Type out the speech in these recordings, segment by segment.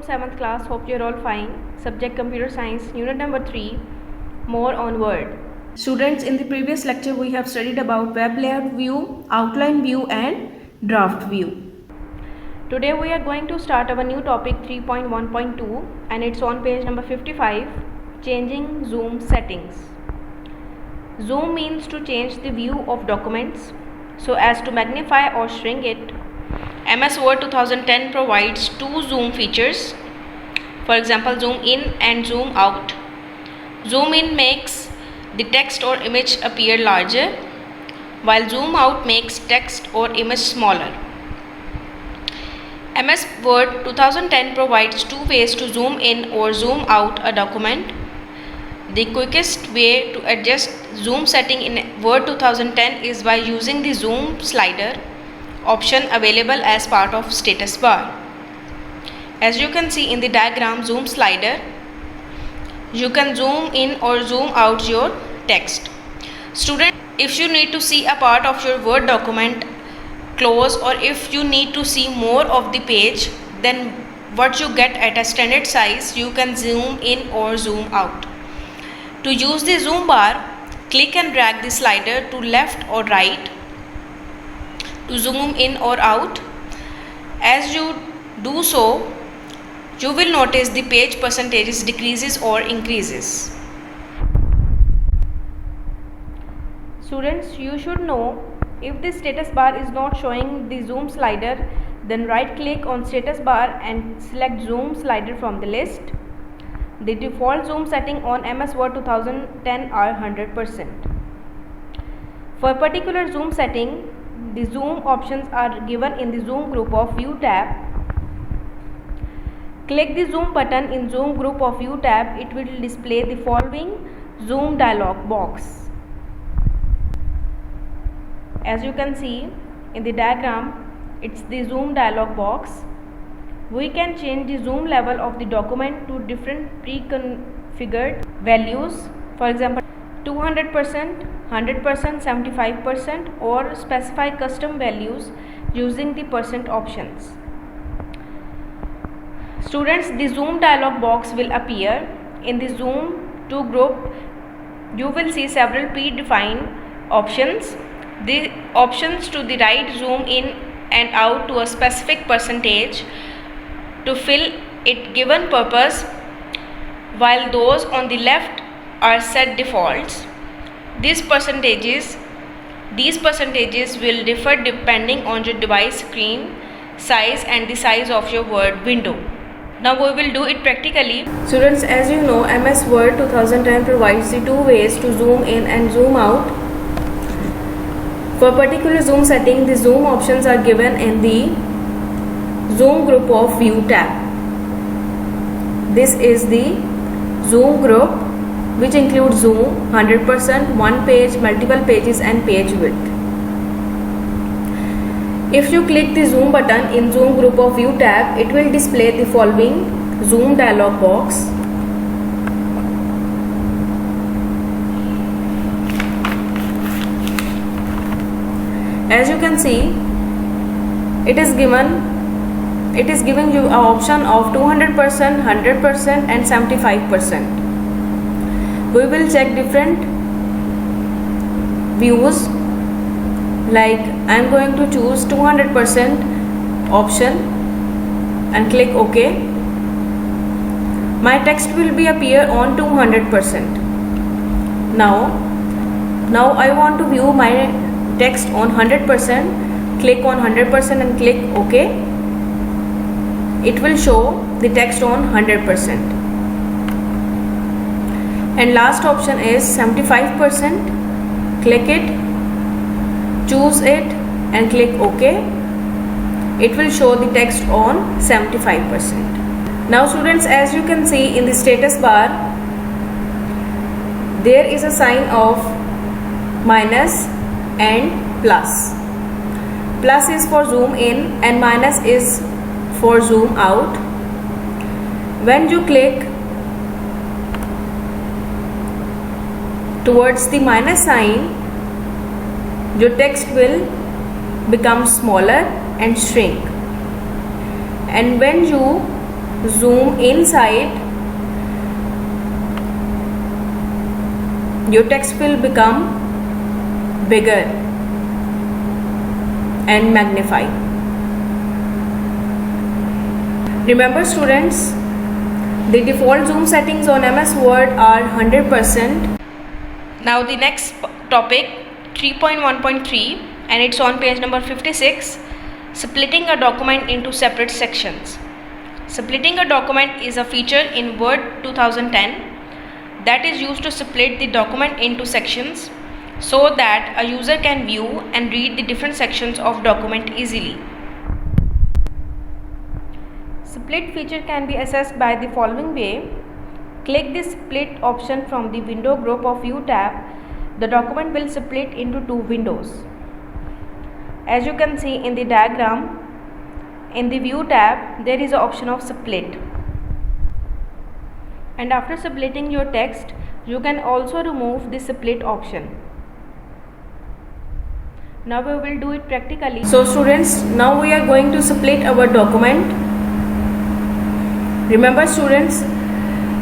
7th class. Hope you're all fine. Subject Computer Science, Unit number 3, More on Word. Students, in the previous lecture we have studied about web layout view, outline view and draft view. Today we are going to start our new topic 3.1.2 and it's on page number 55, Changing Zoom Settings. Zoom means to change the view of documents so as to magnify or shrink it. MS Word 2010 provides two zoom features. For example, zoom in and zoom out. Zoom in makes the text or image appear larger, while zoom out makes text or image smaller. MS Word 2010 provides two ways to zoom in or zoom out a document. The quickest way to adjust zoom setting in Word 2010 is by using the zoom slider option available as part of status bar. As you can see in the diagram zoom slider, you can zoom in or zoom out your text. Student, if you need to see a part of your Word document close or if you need to see more of the page than what you get at a standard size, you can zoom in or zoom out. To use the zoom bar, click and drag the slider to left or right to zoom in or out. As you do so, you will notice the page percentages decreases or increases. Students, you should know if the status bar is not showing the zoom slider, then right click on status bar and select zoom slider from the list. The default zoom setting on MS Word 2010 are 100%. For particular zoom setting, the zoom options are given in the Zoom Group of View tab. Click the zoom button in Zoom Group of View tab. It will display the following zoom dialog box. As you can see in the diagram, it's the zoom dialog box. We can change the zoom level of the document to different pre-configured values. For example, 200%, 100%, 75% or specify custom values using the percent options. Students, the zoom dialog box will appear. In the zoom to group, you will see several predefined options. The options to the right zoom in and out to a specific percentage to fill it given purpose, while those on the left are set defaults. These percentages will differ depending on your device screen size and the size of your Word window. Now we will do it practically. Students, as you know, MS Word 2010 provides the two ways to zoom in and zoom out. For particular zoom setting, the zoom options are given in the Zoom Group of View tab. This is the Zoom group, which includes zoom, 100%, one page, multiple pages and page width. If you click the zoom button in Zoom Group of View tab, it will display the following zoom dialog box. As you can see, it is giving you an option of 200%, 100% and 75%. We will check different views, like I am going to choose 200% option and click OK. My text will be appear on 200%. Now I want to view my text on 100%. Click on 100% and click OK. It will show the text on 100%. And last option is 75%. Click it, choose it and click OK. It will show the text on 75%. Now students, as you can see in the status bar, there is a sign of minus and plus. Plus is for zoom in and minus is for zoom out. When you click towards the minus sign, your text will become smaller and shrink. And when you zoom inside, your text will become bigger and magnified. Remember students, the default zoom settings on MS Word are 100%. Now the next topic 3.1.3, and it's on page number 56, splitting a document into separate sections. Splitting a document is a feature in Word 2010 that is used to split the document into sections so that a user can view and read the different sections of document easily. Split feature can be accessed by the following way. Click the split option from the window group of View tab. The document will split into two windows. As you can see in the diagram, in the View tab there is an option of split. And after splitting your text, you can also remove the split option. Now we will do it practically. So students, now we are going to split our document. Remember students,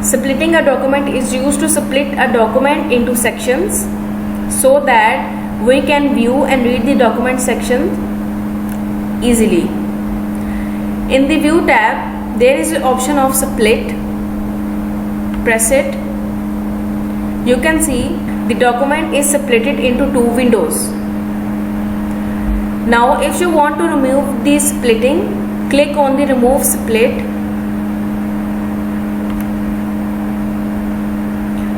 splitting a document is used to split a document into sections so that we can view and read the document section easily. In the View tab, there is an option of split. Press it. You can see the document is split into two windows. Now if you want to remove the splitting, click on the remove split.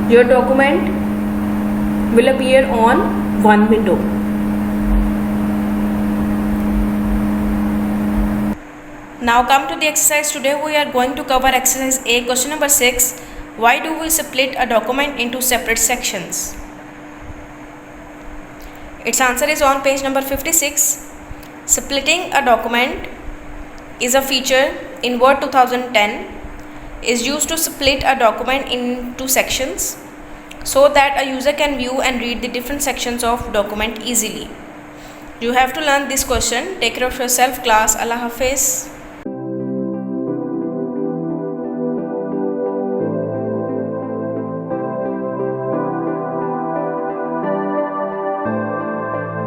Your document will appear on one window. Now come to the exercise. Today we are going to cover exercise A, question number 6. Why do we split a document into separate sections? Its answer is on page number 56. Splitting a document is a feature in Word 2010 is used to split a document into sections so that a user can view and read the different sections of document easily. You have to learn this question. Take care of yourself class. Allah Hafiz.